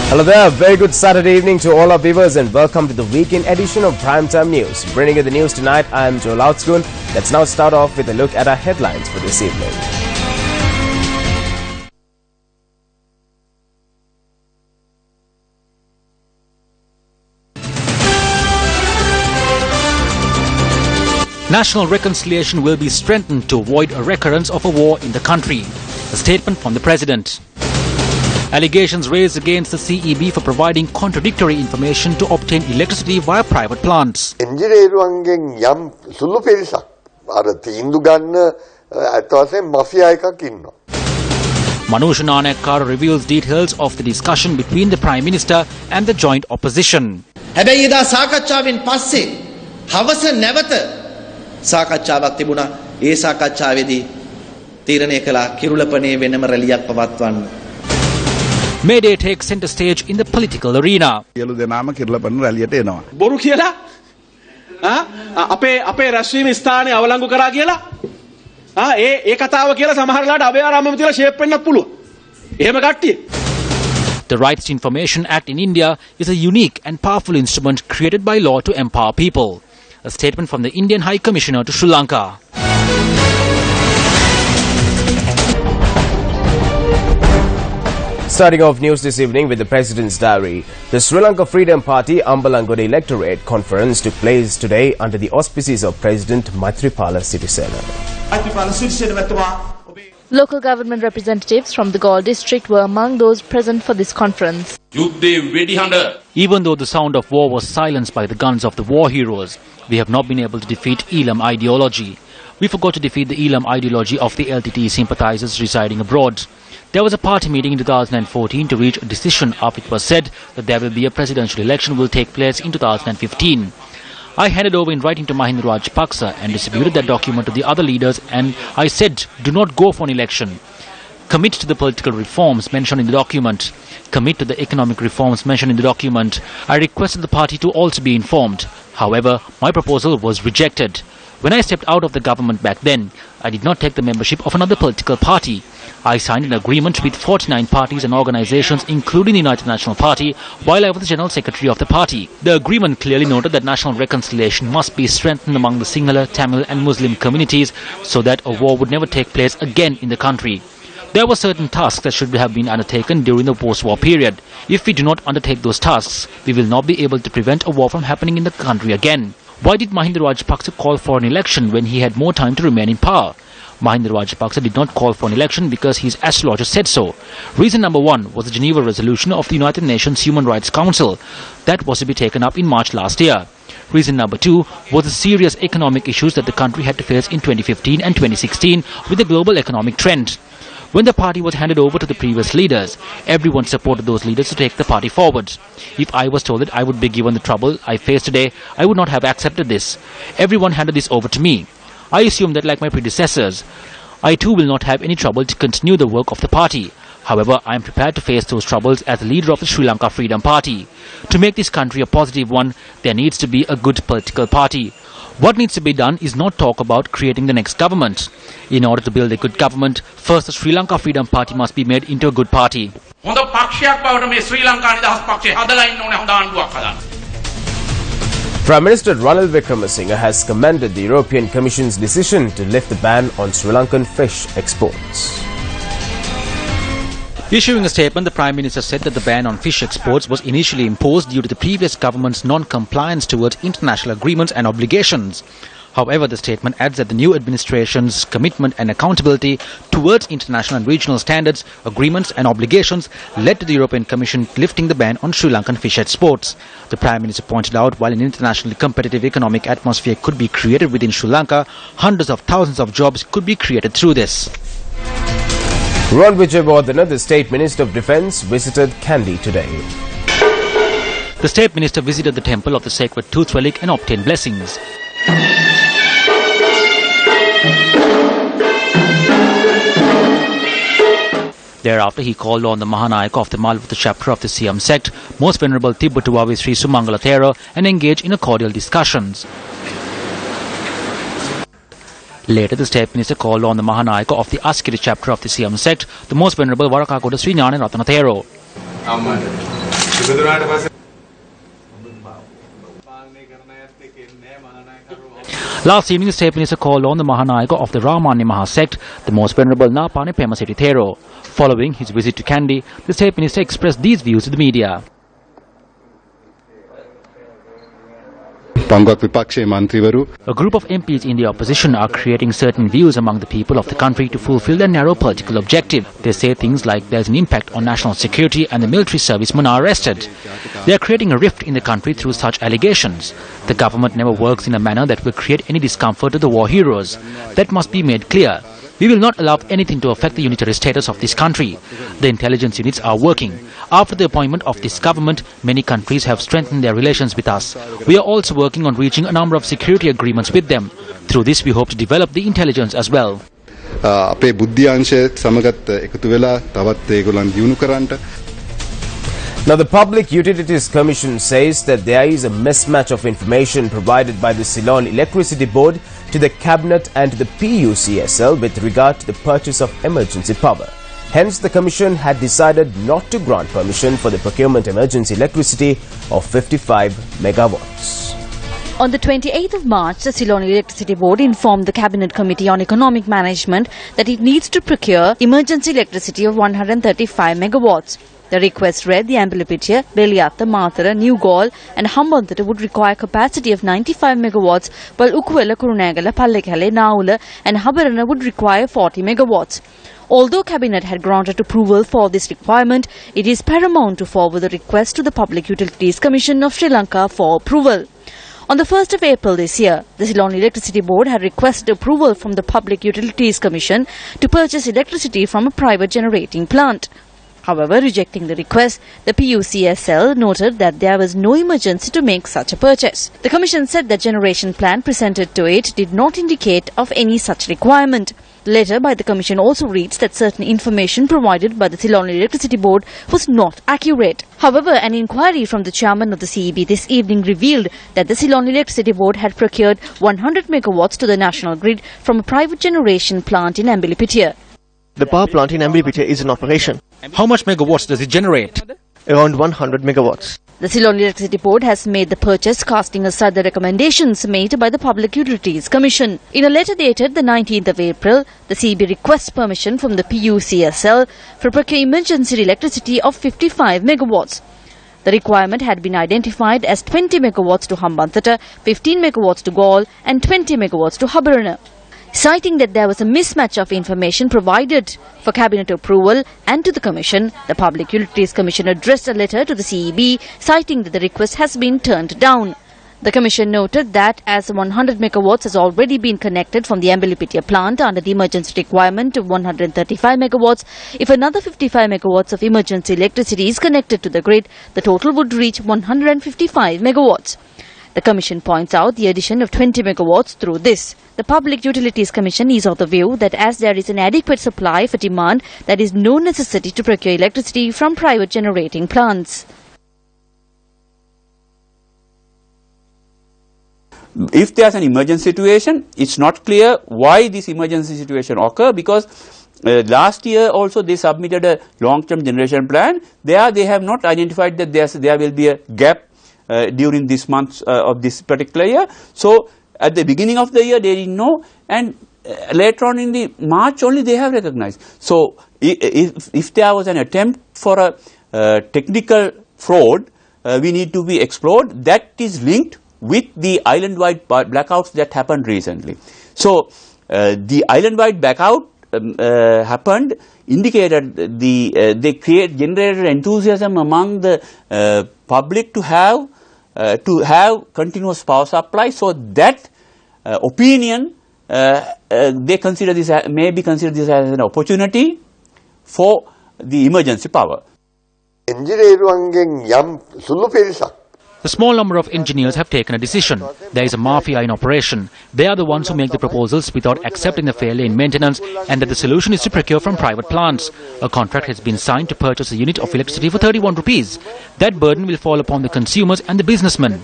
Hello there, very good Saturday evening to all our viewers and welcome to the weekend edition of Primetime News. Bringing you the news tonight, I am Joel Outskun. Let's now start off with a look at our headlines for this evening. National reconciliation will be strengthened to avoid a recurrence of a war in the country. A statement from the President. Allegations raised against the CEB for providing contradictory information to obtain electricity via private plants. එන්ජිනේරුවන්ගෙන් යම් සුළු පිරිසක් අර තීන්දුව ගන්න අත වශයෙන් mafia එකක් ඉන්නවා. Manusha Nayakkara reveals details of the discussion between the Prime Minister and the joint opposition. හැබැයි එදා සාකච්ඡාවෙන් පස්සේ හවස නැවත සාකච්ඡාවක් තිබුණා. ඒ සාකච්ඡාවේදී තීරණය කළා කිරුළපනේ වෙනම රැලියක් පවත්වන්න. Mayday takes center stage in the political arena. සියලු දෙනාම කිරුළපන රැලියට එනවා. බොරු කියලා අපේ රැස්වීම ස්ථානයේ අවලංගු කරා කියලා ඒ කතාව කියලා සමහරලාට අභයාරාමෙම තියලා ෂේප් වෙන්නත් පුළුවන්. එහෙම කට්ටිය. The Rights to Information Act in India is a unique and powerful instrument created by law to empower people. A statement from the Indian High Commissioner to Sri Lanka. Starting off news this evening with the President's Diary. The Sri Lanka Freedom Party Ambedkar Electorate Conference took place today under the auspices of President Maithripala Sirisena. Local government representatives from the Galle district were among those present for this conference. Even though the sound of war was silenced by the guns of the war heroes, we have not been able to defeat Elam ideology. We forgot to defeat the Elam ideology of the LTTE sympathizers residing abroad. There was a party meeting in 2014 to reach a decision after it was said that there will be a presidential election will take place in 2015. I handed over in writing to Mahinda Rajapaksa and distributed that document to the other leaders, and I said, do not go for an election. Commit to the political reforms mentioned in the document. Commit to the economic reforms mentioned in the document. I requested the party to also be informed. However, my proposal was rejected. When I stepped out of the government back then, I did not take the membership of another political party. I signed an agreement with 49 parties and organizations, including the United National Party, while I was the General Secretary of the party. The agreement clearly noted that national reconciliation must be strengthened among the Sinhala, Tamil and Muslim communities so that a war would never take place again in the country. There were certain tasks that should have been undertaken during the post-war period. If we do not undertake those tasks, we will not be able to prevent a war from happening in the country again. Why did Mahinda Rajapaksa call for an election when he had more time to remain in power? Mahinda Rajapaksa did not call for an election because his astrologer said so. Reason number one was the Geneva Resolution of the United Nations Human Rights Council. That was to be taken up in March last year. Reason number two was the serious economic issues that the country had to face in 2015 and 2016 with the global economic trend. When the party was handed over to the previous leaders, everyone supported those leaders to take the party forward. If I was told that I would be given the trouble I face today, I would not have accepted this. Everyone handed this over to me. I assume that like my predecessors, I too will not have any trouble to continue the work of the party. However, I am prepared to face those troubles as the leader of the Sri Lanka Freedom Party. To make this country a positive one, there needs to be a good political party. What needs to be done is not talk about creating the next government. In order to build a good government, first the Sri Lanka Freedom Party must be made into a good party. Prime Minister Ranil Wickremesinghe has commended the European Commission's decision to lift the ban on Sri Lankan fish exports. Issuing a statement, the Prime Minister said that the ban on fish exports was initially imposed due to the previous government's non-compliance towards international agreements and obligations. However, the statement adds that the new administration's commitment and accountability towards international and regional standards, agreements and obligations led to the European Commission lifting the ban on Sri Lankan fish exports. The Prime Minister pointed out while an internationally competitive economic atmosphere could be created within Sri Lanka, hundreds of thousands of jobs could be created through this. Ron Wijewardena, the State Minister of Defence, visited Kandy today. The State Minister visited the temple of the sacred Tooth Relic and obtained blessings. Thereafter, he called on the Mahanayaka of the Malvata chapter of the Siam sect, Most Venerable Tibbatuwavi Sri Sumangala Thero, and engaged in a cordial discussions. Later, the State Minister called on the Mahanayaka of the Askiri chapter of the Siam sect, the Most Venerable Warakakoda Sri Nyana Ratana Thero. Last evening, the State Minister called on the Mahanayaka of the Ramani Maha sect, the most venerable Napane Pemaseti Thero. Following his visit to Kandy, the State Minister expressed these views to the media. A group of MPs in the opposition are creating certain views among the people of the country to fulfill their narrow political objective. They say things like there's an impact on national security and the military servicemen are arrested. They are creating a rift in the country through such allegations. The government never works in a manner that will create any discomfort to the war heroes. That must be made clear. We will not allow anything to affect the unitary status of this country. The intelligence units are working. After the appointment of this government, many countries have strengthened their relations with us. We are also working on reaching a number of security agreements with them. Through this, we hope to develop the intelligence as well. Now, the Public Utilities Commission says that there is a mismatch of information provided by the Ceylon Electricity Board to the Cabinet and to the PUCSL with regard to the purchase of emergency power. Hence, the Commission had decided not to grant permission for the procurement emergency electricity of 55 megawatts. On the 28th of March, the Ceylon Electricity Board informed the Cabinet Committee on Economic Management that it needs to procure emergency electricity of 135 megawatts. The request read the Ambedkar, Beliatta, Mathara, New Gaul and Hambantota would require capacity of 95 megawatts, while Ukuwela, Kurunegala, Pallekele, Naula and Habarana would require 40 megawatts. Although Cabinet had granted approval for this requirement, it is paramount to forward the request to the Public Utilities Commission of Sri Lanka for approval. On the 1st of April this year, the Ceylon Electricity Board had requested approval from the Public Utilities Commission to purchase electricity from a private generating plant. However, rejecting the request, the PUCSL noted that there was no emergency to make such a purchase. The Commission said the generation plan presented to it did not indicate of any such requirement. The letter by the Commission also reads that certain information provided by the Ceylon Electricity Board was not accurate. However, an inquiry from the chairman of the CEB this evening revealed that the Ceylon Electricity Board had procured 100 megawatts to the national grid from a private generation plant in Ambedkar. The power plant in Ambedkar is in operation. How much megawatts does it generate? Around 100 megawatts. The Ceylon Electricity Board has made the purchase, casting aside the recommendations made by the Public Utilities Commission. In a letter dated the 19th of April, the CEB requests permission from the PUCSL for procuring emergency electricity of 55 megawatts. The requirement had been identified as 20 megawatts to Hambantota, 15 megawatts to Gaul and 20 megawatts to Habarana. Citing that there was a mismatch of information provided for Cabinet approval and to the Commission, the Public Utilities Commission addressed a letter to the CEB citing that the request has been turned down. The Commission noted that as 100 megawatts has already been connected from the Ambedkar plant under the emergency requirement of 135 megawatts, if another 55 megawatts of emergency electricity is connected to the grid, the total would reach 155 megawatts. The Commission points out the addition of 20 megawatts through this. The Public Utilities Commission is of the view that as there is an adequate supply for demand, there is no necessity to procure electricity from private generating plants. If there is an emergency situation, it's not clear why this emergency situation occurred, because last year also they submitted a long-term generation plan. There they have not identified that there will be a gap during this month of this particular year. So at the beginning of the year they didn't know, and later on in the March only they have recognized. So if there was an attempt for a technical fraud, we need to be explored. That is linked with the island-wide blackouts that happened recently. So the island-wide blackout happened, indicated they generated enthusiasm among the public to have continuous power supply. So that opinion they consider this may be considered this as an opportunity for the emergency power. The small number of engineers have taken a decision. There is a mafia in operation. They are the ones who make the proposals without accepting the failure in maintenance, and that the solution is to procure from private plants. A contract has been signed to purchase a unit of electricity for 31 rupees. That burden will fall upon the consumers and the businessmen.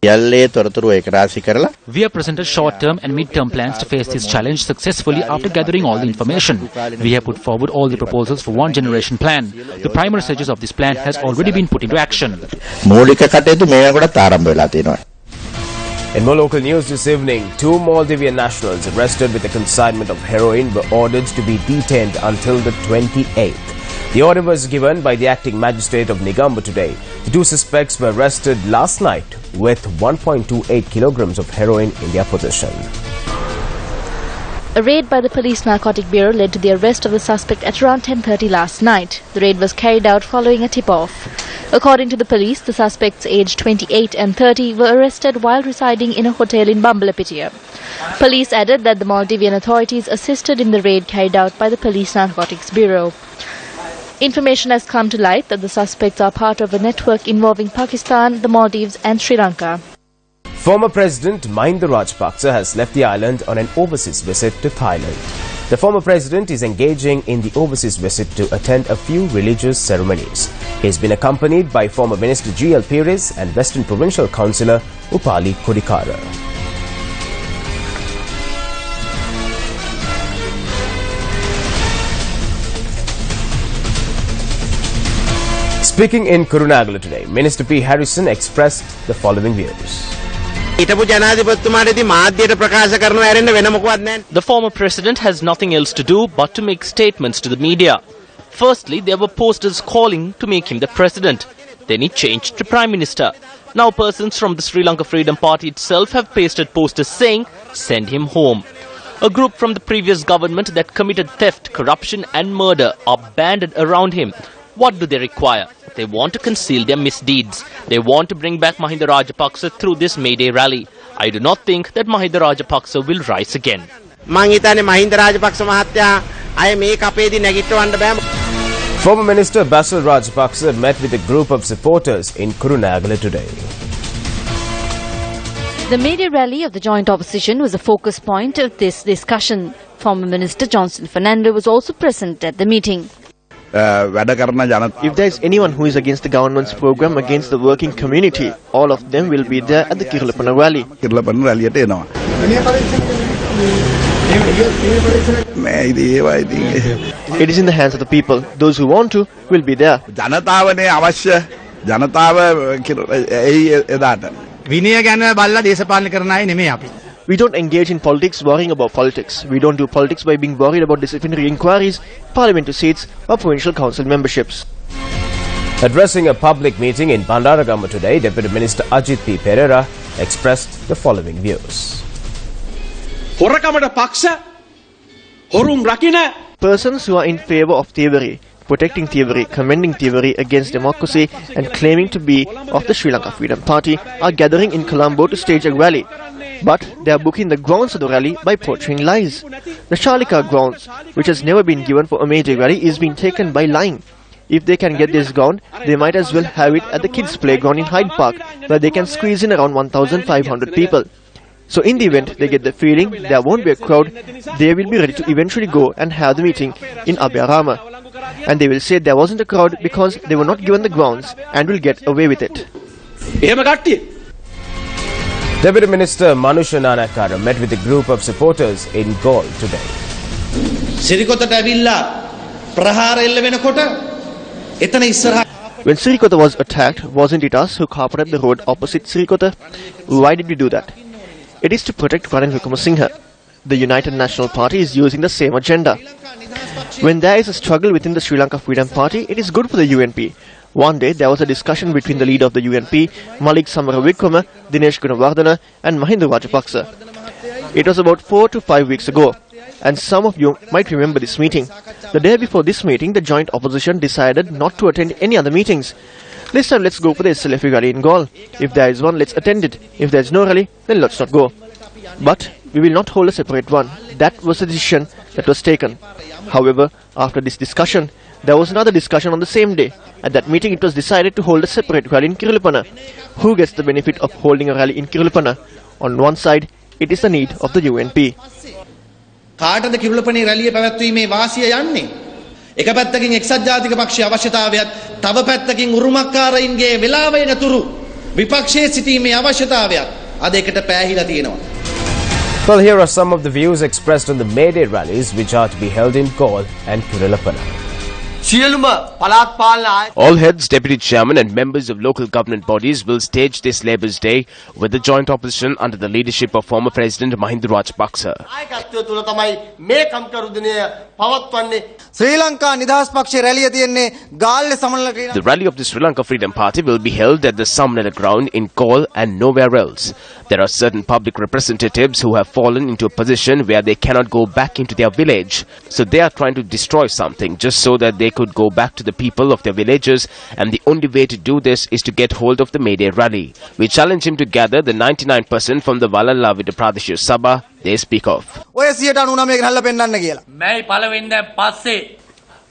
We have presented short-term and mid-term plans to face this challenge successfully after gathering all the information. We have put forward all the proposals for one generation plan. The primary stages of this plan has already been put into action. In more local news this evening, 2 Maldivian nationals arrested with a consignment of heroin were ordered to be detained until the 28th. The order was given by the acting magistrate of Negombo today. The 2 suspects were arrested last night with 1.28 kilograms of heroin in their possession. A raid by the Police Narcotic Bureau led to the arrest of the suspect at around 10:30 last night. The raid was carried out following a tip-off. According to the police, the suspects aged 28 and 30 were arrested while residing in a hotel in Bambalapitia. Police added that the Maldivian authorities assisted in the raid carried out by the Police Narcotics Bureau. Information has come to light that the suspects are part of a network involving Pakistan, the Maldives and Sri Lanka. Former President Mahinda Rajapaksa has left the island on an overseas visit to Thailand. The former president is engaging in the overseas visit to attend a few religious ceremonies. He has been accompanied by former Minister G.L. Pires and Western Provincial Councillor Upali Kodikara. Speaking in Kurunagala today, Minister P. Harrison expressed the following views. The former president has nothing else to do but to make statements to the media. Firstly, there were posters calling to make him the president. Then he changed to prime minister. Now persons from the Sri Lanka Freedom Party itself have pasted posters saying, "Send him home." A group from the previous government that committed theft, corruption and murder are banded around him. What do they require? They want to conceal their misdeeds. They want to bring back Mahinda Rajapaksa through this May Day rally. I do not think that Mahinda Rajapaksa will rise again. Former Minister Basil Rajapaksa met with a group of supporters in Kurunagala today. The May Day rally of the joint opposition was a focus point of this discussion. Former Minister Johnson Fernando was also present at the meeting. If there is anyone who is against the government's program against the working community, all of them will be there at the Kirlapana rally. It is in the hands of the people. Those who want to will be there. We don't engage in politics worrying about politics. We don't do politics by being worried about disciplinary inquiries, parliamentary seats or provincial council memberships. Addressing a public meeting in Bandaragama today, Deputy Minister Ajit P. Pereira expressed the following views. Persons who are in favor of thievery, protecting thievery, commending thievery against democracy and claiming to be of the Sri Lanka Freedom Party are gathering in Colombo to stage a rally. But they are booking the grounds of the rally by portraying lies. The Shalika grounds, which has never been given for a major rally, is being taken by lying. If they can get this ground, they might as well have it at the kids' playground in Hyde Park, where they can squeeze in around 1,500 people. So in the event they get the feeling there won't be a crowd, they will be ready to eventually go and have the meeting in Abhyarama. And they will say there wasn't a crowd because they were not given the grounds and will get away with it. Deputy Minister Manusha Nanakara met with a group of supporters in Galle today. When Sirikota was attacked, wasn't it us who carpeted the road opposite Sirikota? Why did we do that? It is to protect Ranil Wickremesinghe. The United National Party is using the same agenda. When there is a struggle within the Sri Lanka Freedom Party, it is good for the UNP. One day there was a discussion between the leader of the UNP, Malik Samaravikrama, Dinesh Gunawardena and Mahinda Rajapaksa. It was about 4 to 5 weeks ago, and some of you might remember this meeting. The day before this meeting, the joint opposition decided not to attend any other meetings. This time let's go for the SLF rally in Galle. If there is one, let's attend it. If there is no rally, then let's not go. But we will not hold a separate one. That was the decision that was taken. However, after this discussion, there was another discussion on the same day. At that meeting, it was decided to hold a separate rally in Kirlipana. Who gets the benefit of holding a rally in Kirlipana? On one side, it is the need of the UNP. කාටද කිරුළපනේ රැළිය පැවැත්වීමේ වාසිය යන්නේ? එක පැත්තකින් එක්සත් ජාතික පක්ෂයේ අවශ්‍යතාවයත් තව පැත්තකින් උරුමකාරයින්ගේ වෙලාව එනතුරු විපක්ෂයේ සිටීමේ අවශ්‍යතාවයක් අද එකට පෑහිලා තියෙනවා. Well, here are some of the views expressed on the May Day rallies which are to be held in Galle and Kiralapana. All heads, deputy chairman and members of local government bodies will stage this Labour's Day with the joint opposition under the leadership of former President Mahinda Rajapaksa. The rally of the Sri Lanka Freedom Party will be held at the Samnala ground in Galle and nowhere else. There are certain public representatives who have fallen into a position where they cannot go back into their village. So they are trying to destroy something just so that they could go back to the people of their villages, and the only way to do this is to get hold of the May Day rally. We challenge him to gather the 99% from the Valalavida Pradesh Sabha they speak of.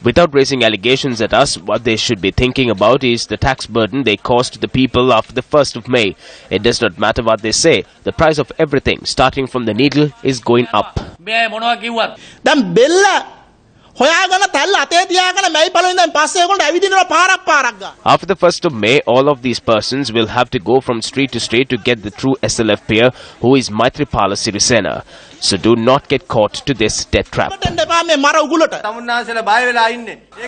Without raising allegations at us, what they should be thinking about is the tax burden they caused to the people after the 1st of May. It does not matter what they say. The price of everything, starting from the needle, is going up. After the 1st of May, all of these persons will have to go from street to street to get the true SLF peer, who is Maitripala Sirisena. So do not get caught to this death trap.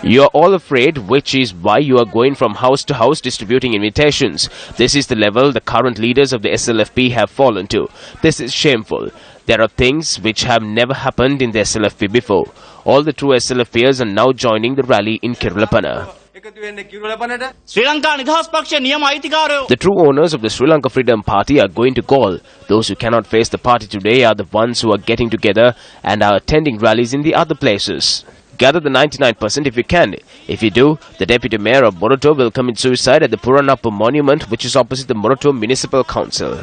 You are all afraid, which is why you are going from house to house distributing invitations. This is the level the current leaders of the SLFP have fallen to. This is shameful. There are things which have never happened in the SLFP before. All the true SLFPers are now joining the rally in Kiralapana. The true owners of the Sri Lanka Freedom Party are going to Galle. Those who cannot face the party today are the ones who are getting together and are attending rallies in the other places. Gather the 99% if you can. If you do, the Deputy Mayor of Moroto will commit suicide at the Puranappu Monument, which is opposite the Moroto Municipal Council.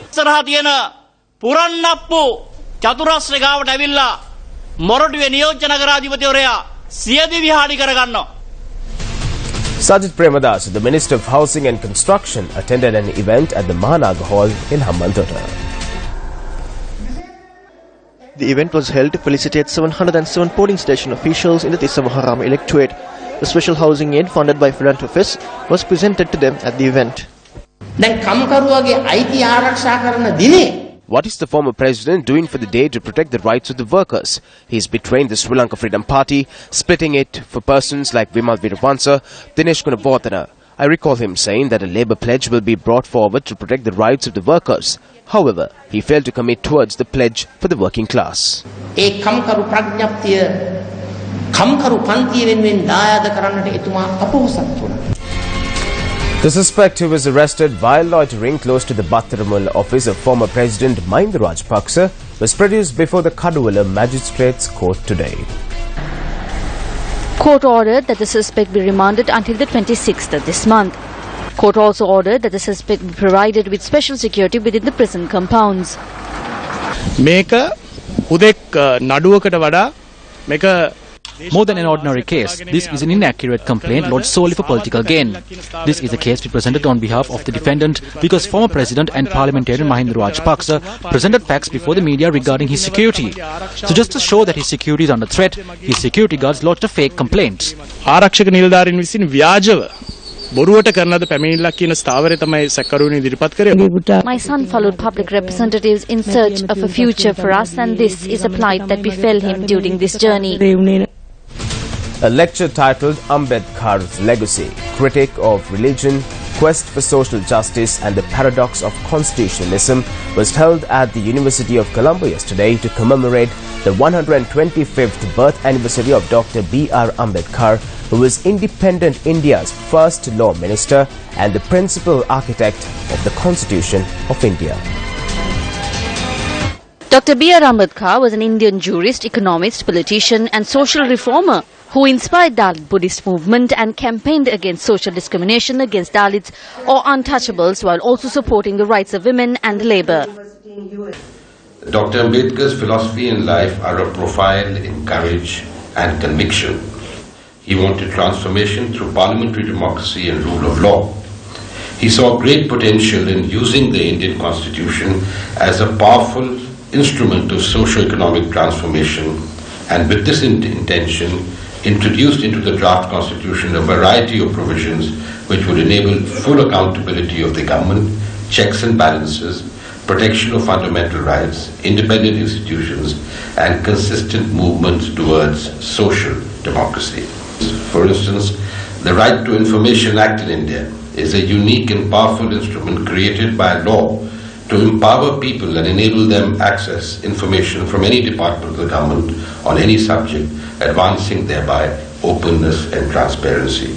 Sajid Premadas, the Minister of Housing and Construction, attended an event at the Mahanaga Hall in Hambantota. The event was held to felicitate 707 polling station officials in the Tisamaharama electorate. The special housing aid funded by philanthropists was presented to them at the event. What is the former president doing for the day to protect the rights of the workers? He is betraying the Sri Lanka Freedom Party, splitting it for persons like Vimal Veerapansa, Dinesh Gunawardena. I recall him saying that a labour pledge will be brought forward to protect the rights of the workers. However, he failed to commit towards the pledge for the working class. The suspect who was arrested while loitering close to the Battaramula office of former President Mahinda Rajapaksa was produced before the Kaduvela Magistrates Court today. Court ordered that the suspect be remanded until the 26th of this month. Court also ordered that the suspect be provided with special security within the prison compounds. More than an ordinary case, this is an inaccurate complaint lodged solely for political gain. This is a case we presented on behalf of the defendant because former President and Parliamentarian Mahinda Rajapaksa presented facts before the media regarding his security. So just to show that his security is under threat, his security guards lodged a fake complaint. My son followed public representatives in search of a future for us, and this is a plight that befell him during this journey. A lecture titled Ambedkar Legacy, Critic of Religion, Quest for Social Justice and the Paradox of Constitutionalism was held at the University of Colombo yesterday to commemorate the 125th birth anniversary of Dr B.R. Ambedkar, who was independent India's first law minister and the principal architect of the Constitution of India. Dr. B.R. Ambedkar was an Indian jurist, economist, politician and social reformer who inspired Dalit Buddhist movement and campaigned against social discrimination against Dalits or untouchables while also supporting the rights of women and labour. Dr. Ambedkar's philosophy and life are a profile in courage and conviction. He wanted transformation through parliamentary democracy and rule of law. He saw great potential in using the Indian Constitution as a powerful instrument of socio-economic transformation, and with this intention introduced into the draft constitution a variety of provisions which would enable full accountability of the government, checks and balances, protection of fundamental rights, independent institutions, and consistent movement towards social democracy. For instance, the Right to Information Act in India is a unique and powerful instrument created by law to empower people and enable them access information from any department of the government on any subject, advancing thereby openness and transparency.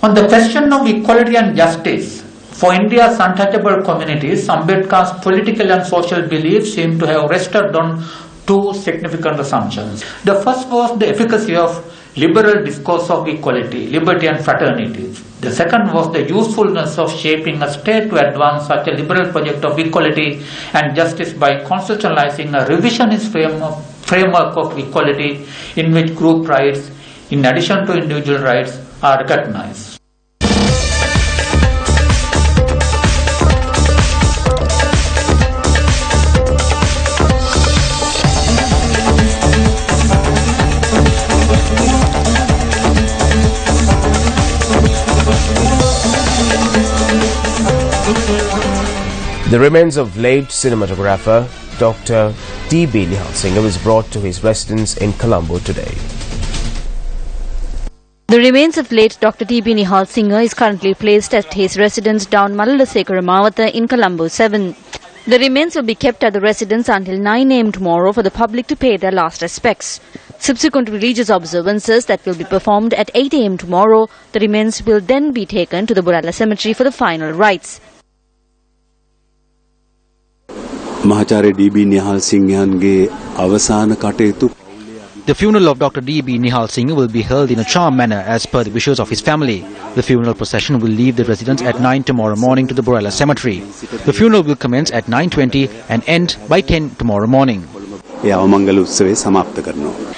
On the question of equality and justice, for India's untouchable communities, Ambedkar's political and social beliefs seem to have rested on two significant assumptions. The first was the efficacy of liberal discourse of equality, liberty and fraternity. The second was the usefulness of shaping a state to advance such a liberal project of equality and justice by constitutionalizing a revisionist framework of equality in which group rights, in addition to individual rights, are recognized. The remains of late cinematographer Dr D Behalsingh was brought to his residence in Colombo today. The remains of late Dr D Behalsingh is currently placed at his residence down Malalasekara Mawatha in Colombo 7. The remains will be kept at the residence until 9 am tomorrow for the public to pay their last respects. Subsequent religious observances that will be performed at 8 am tomorrow, the remains will then be taken to the Burala Cemetery for the final rites. මහාචාර්ය D. B.. නිහාල්සිංහයන්ගේ අවසාන කටයුතු The funeral of Dr. D. Behalsingh will be held in a charm manner as per the wishes of his family. The funeral procession will leave the residence at 9 tomorrow morning to the Burala Cemetery. The funeral will commence at 9:20 and end by 10 tomorrow morning.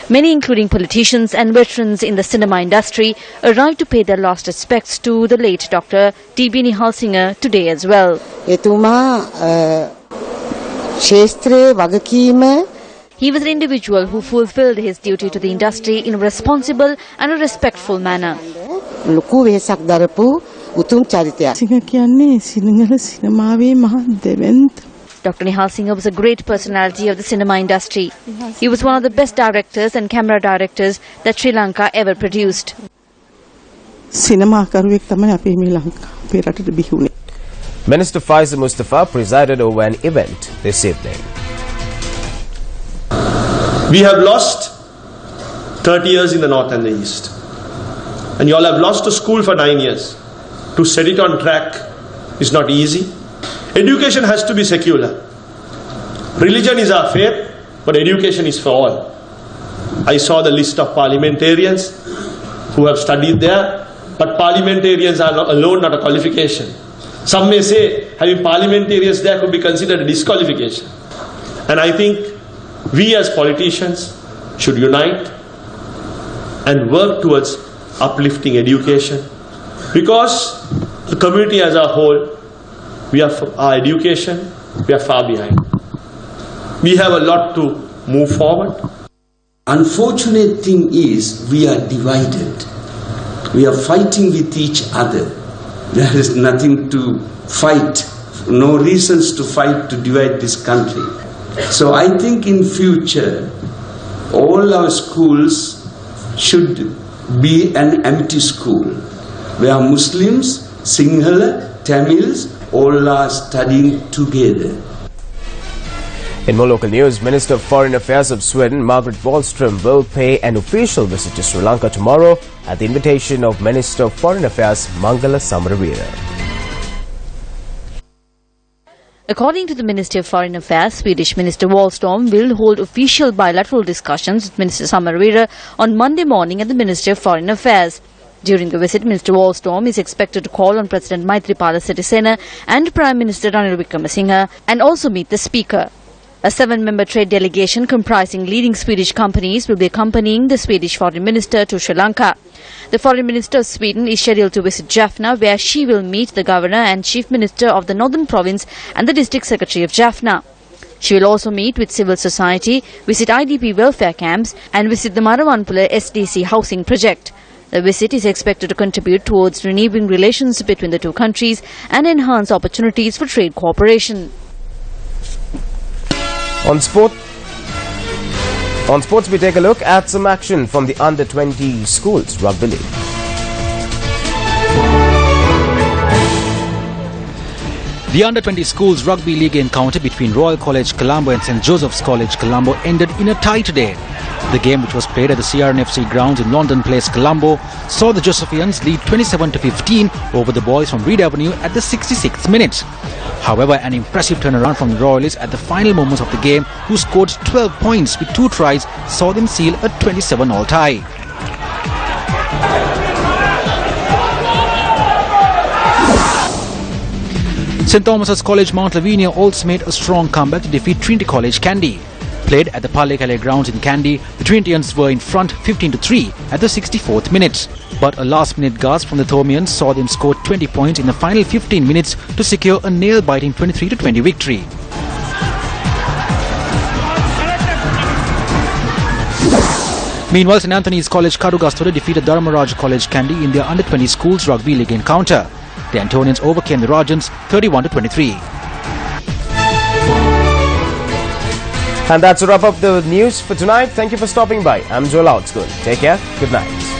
Many, including politicians and veterans in the cinema industry, arrived to pay their last respects to the late Dr. D. Behalsingh today as well. He was an individual who fulfilled his duty to the industry in a responsible and a respectful manner. Dr. Behalsingh was a great personality of the cinema industry. He was one of the best directors and camera directors that Sri Lanka ever produced. Minister Faisas Mustafar presided over an event this evening. We have lost 30 years in the north and the east. And you all have lost a school for 9 years. To set it on track is not easy. Education has to be secular. Religion is our faith, but education is for all. I saw the list of parliamentarians who have studied there, but parliamentarians are alone not a qualification. Some may say having parliamentarians there could be considered a disqualification. And I think we as politicians should unite and work towards uplifting education, because the community as a whole, our education, we are far behind. We have a lot to move forward. Unfortunate thing is we are divided. We are fighting with each other. There is nothing to fight, no reasons to fight to divide this country. So I think in future, all our schools should be an empty school, where Muslims, Sinhala, Tamils, all are studying together. In more local news, Minister of Foreign Affairs of Sweden, Margaret Wallström, will pay an official visit to Sri Lanka tomorrow at the invitation of Minister of Foreign Affairs, Mangala Samaraweera. According to the Ministry of Foreign Affairs, Swedish Minister Wallström will hold official bilateral discussions with Minister Samaraweera on Monday morning at the Ministry of Foreign Affairs. During the visit, Minister Wallström is expected to call on President Maithripala Sirisena and Prime Minister Ranil Wickremesinghe and also meet the Speaker. A 7-member trade delegation comprising leading Swedish companies will be accompanying the Swedish Foreign Minister to Sri Lanka. The Foreign Minister of Sweden is scheduled to visit Jaffna, where she will meet the Governor and Chief Minister of the Northern Province and the District Secretary of Jaffna. She will also meet with civil society, visit IDP welfare camps and visit the Maravanpula SDC housing project. The visit is expected to contribute towards renewing relations between the two countries and enhance opportunities for trade cooperation. On sports, we take a look at some action from the under-20 schools rugby league. The under-20 schools rugby league encounter between Royal College Colombo and St. Joseph's College Colombo ended in a tie today. The game, which was played at the CRNFC grounds in London Place, Colombo, saw the Josephians lead 27-15 over the boys from Reed Avenue at the 66th minute. However, an impressive turnaround from the Royalists at the final moments of the game, who scored 12 points with 2 tries, saw them seal a 27-all tie. St. Thomas's College Mount Lavinia also made a strong comeback to defeat Trinity College Kandy. Played at the Palais Calais grounds in Kandy, the Trinitians were in front 15-3 at the 64th minute. But a last-minute gasp from the Thomians saw them score 20 points in the final 15 minutes to secure a nail-biting 23-20 victory. Meanwhile, St. Anthony's College Kadugastore defeated Dharmaraj College Kandy in their under-20 schools rugby league encounter. The Antonians overcame the Rajans 31-23. And that's a wrap up the news for tonight. Thank you for stopping by. I'm Joel Outskun. Take care. Good night.